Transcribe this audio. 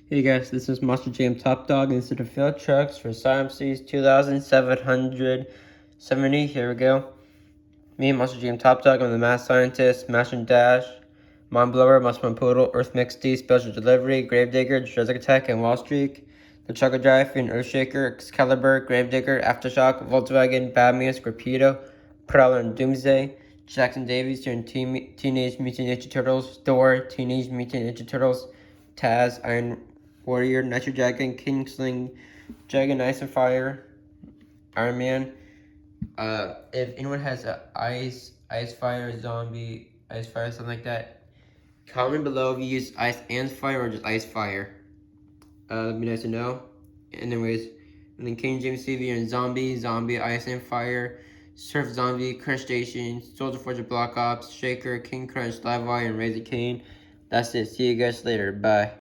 Hey guys, this is Monster Jam Top Dog, and this is the field trucks for SciMC's 2770. Here we go. Me, Monster Jam Top Dog, I'm the Math Scientist, Mash and Dash, Mind Blower, Muscle Poodle, Earth Mix D, Special Delivery, Gravedigger, Jurassic Attack, and Wall Streak. The Chucker Drive, and Earthshaker, Excalibur, Gravedigger, Aftershock, Volkswagen, Batman, Scorpedo, Prowler, and Doomsday. Jackson Davies doing Teenage Mutant Ninja Turtles, Thor, Teenage Mutant Ninja Turtles, Taz, Iron Warrior, Nitro Dragon, Kingsling, Dragon, Ice and Fire, Iron Man. If anyone has a ice fire, zombie, ice fire, something like that, comment below if you use ice and fire or just ice fire. That'd be nice to know. Anyways, and then King James TV and Zombie, Ice and Fire, Surf Zombie, Crunch Station, Soldier Forge Block Ops, Shaker, King Crunch, Live Wire, and Razor Cane. That's it. See you guys later. Bye.